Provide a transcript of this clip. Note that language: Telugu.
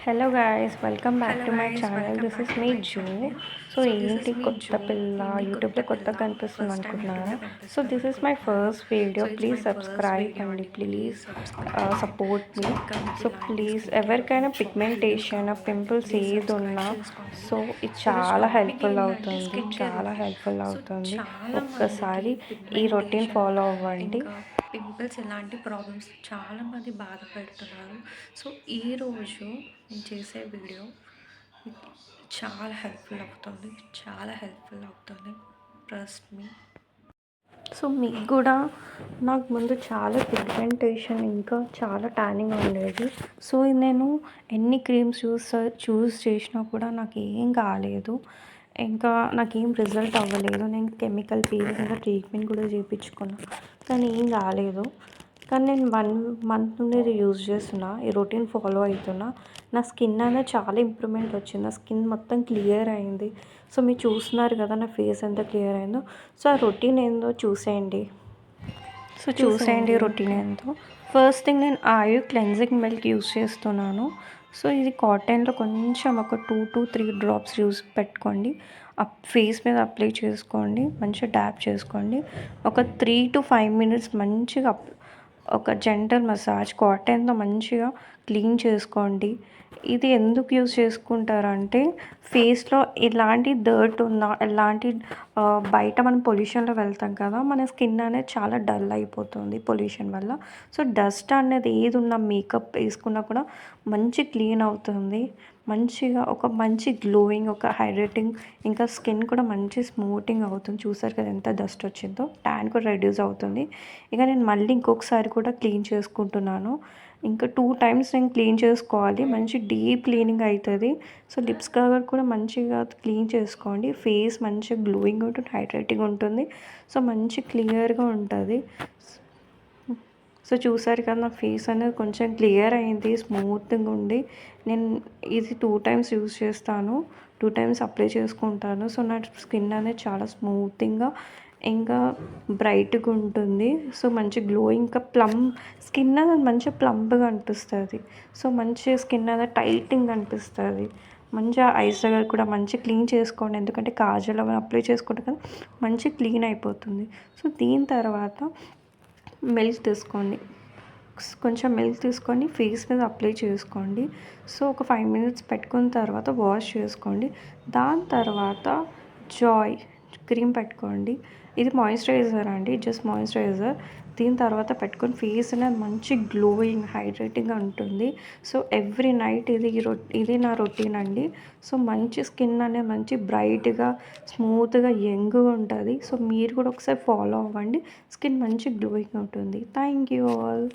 Hello guys, welcome back hello to my guys channel. Welcome this back is to me my zoo. Channel. So so this is ఏంటి మీ కొత్త జూ. పిల్ల ఏంటి కొత్త యూట్యూబ్లో పిల్ల కొత్తగా కనిపిస్తుంది ఫస్ట్ టైం అనుకుంటున్నారా? యూట్యూబ్లో సో కనిపిస్తుంది దిస్ ఇస్ మై అనుకుంటున్నారా? First video. So it's please my first subscribe video అండి, అండి. Please please subscribe. Support so me. ఇంకా మీకు సో ఇలాంటి ప్లీజ్ స్కిన్ కేర్ ఎవరికైనా షార్ట్ వీడియోస్ పిగ్మెంటేషన్ కావాలంటే పింపుల్స్ ప్లీజ్ ఏది సబ్స్క్రైబ్ ఉన్నా చేసుకోండి. సో ఇది సో ఈరోజు చాలా టాపిక్ హెల్ప్ఫుల్ ఏంటంటే అవుతుంది, స్కిన్ కేర్ చాలా రొటీన్. హెల్ప్ఫుల్ సో అవుతుంది. చాలా మందికి ఒక్కసారి ఈ రొటీన్ పిగ్మెంటేషన్ ఫాలో అవ్వండి. ఇంకా పింపుల్స్ ఇలాంటి ప్రాబ్లమ్స్ చాలామంది బాధపడుతున్నారు. సో ఈరోజు నేను చేసే వీడియో చాలా హెల్ప్ఫుల్ అవుతుంది, చాలా హెల్ప్ఫుల్ అవుతుంది. Trust me. సో మీకు కూడా నాకు ముందు చాలా పిగ్మెంటేషన్ ఇంకా చాలా ట్యానింగ్ ఉండేది. సో నేను ఎన్ని క్రీమ్స్ చూస్ చేసినా కూడా నాకు ఏం కాలేదు, ఇంకా నాకేం రిజల్ట్ అవ్వలేదు. నేను కెమికల్ పీలింగ్ ఇంకా ట్రీట్మెంట్ కూడా చేయించుకున్నాను, కానీ ఏం కాలేదు. కానీ నేను 1 మంత్ నుండి ఇది యూజ్ చేస్తున్నా, ఈ రొటీన్ ఫాలో అవుతున్నా. నా స్కిన్ అనేది చాలా ఇంప్రూవ్మెంట్ వచ్చింది, నా స్కిన్ మొత్తం క్లియర్ అయింది. సో మీరు చూస్తున్నారు కదా నా ఫేస్ ఎంత క్లియర్ అయిందో. సో ఆ రొటీన్ ఏందో చూసేయండి. రొటీన్ ఏందో. ఫస్ట్ థింగ్, నేను ఆయు క్లెన్జింగ్ మిల్క్ యూస్ చేస్తున్నాను. సో ఇది కాటన్లో కొంచెం ఒక 2 to 3 డ్రాప్స్ యూస్ పెట్టుకోండి, ఫేస్ మీద అప్లై చేసుకోండి, మంచిగా డ్యాప్ చేసుకోండి. ఒక 3 to 5 minutes మంచిగా ఒక జెంటల్ మసాజ్ కాటన్తో మంచిగా క్లీన్ చేసుకోండి. ఇది ఎందుకు యూజ్ చేసుకుంటారంటే ఫేస్లో ఎలాంటి డర్ట్ ఉన్నా, ఎలాంటి బయట మనం పొల్యూషన్లో వెళ్తాం కదా, మన స్కిన్ అనేది చాలా డల్ అయిపోతుంది పొల్యూషన్ వల్ల. సో డస్ట్ అనేది ఏది ఉన్నా మేకప్ వేసుకున్నా కూడా మంచి క్లీన్ అవుతుంది, మంచిగా ఒక మంచి గ్లోయింగ్, ఒక హైడ్రేటింగ్, ఇంకా స్కిన్ కూడా మంచి స్మూతింగ్ అవుతుంది. చూసారు కదా ఎంత డస్ట్ వచ్చిందో, ట్యాన్ కూడా రెడ్యూస్ అవుతుంది. ఇక నేను మళ్ళీ ఇంకొకసారి కూడా క్లీన్ చేసుకుంటున్నాను. ఇంకా 2 times నేను క్లీన్ చేసుకోవాలి, మంచి డీప్ క్లీనింగ్ అవుతుంది. సో లిప్స్ కవర్ కూడా మంచిగా క్లీన్ చేసుకోండి. ఫేస్ మంచిగా గ్లోయింగ్ ఉంటుంది, హైడ్రేటింగ్ ఉంటుంది. సో మంచి క్లియర్గా ఉంటుంది. సో చూసారు కదా నా ఫేస్ అనేది కొంచెం క్లియర్ అయింది, స్మూత్గా ఉండి. నేను ఇది 2 times యూజ్ చేస్తాను, 2 times అప్లై చేసుకుంటాను. సో నా స్కిన్ అనేది చాలా స్మూతింగ్గా ఇంకా బ్రైట్గా ఉంటుంది. సో మంచి గ్లోయింగ్, ఇంకా స్కిన్ అనేది మంచిగా ప్లంప్గా అనిపిస్తుంది. సో మంచి స్కిన్ అనేది టైటింగ్ అనిపిస్తుంది. మంచిగా ఐస్ దగ్గర కూడా మంచి క్లీన్ చేసుకోండి, ఎందుకంటే కాజల్ అవి అప్లై చేసుకుంటే కదా మంచి క్లీన్ అయిపోతుంది. సో దీని తర్వాత మిల్క్ తీసుకోండి, కొంచెం మిల్క్ తీసుకొని ఫేస్ మీద అప్లై చేసుకోండి. సో ఒక 5 minutes పెట్టుకున్న తర్వాత వాష్ చేసుకోండి. దాని తర్వాత జాయ్ క్రీమ్ పెట్టుకోండి. ఇది మాయిశ్చరైజర్ అండి, జస్ట్ మాయిశ్చరైజర్. దీని తర్వాత పెట్టుకొని ఫేస్ అనేది మంచి గ్లోయింగ్, హైడ్రేటింగ్గా ఉంటుంది. సో ఎవ్రీ నైట్ ఇది నా రొటీన్ అండి. సో మంచి స్కిన్ అనేది మంచి బ్రైట్గా, స్మూత్గా, యంగ్గా ఉంటుంది. సో మీరు కూడా ఒకసారి ఫాలో అవ్వండి, స్కిన్ మంచి గ్లోయింగ్ ఉంటుంది. Thank you all.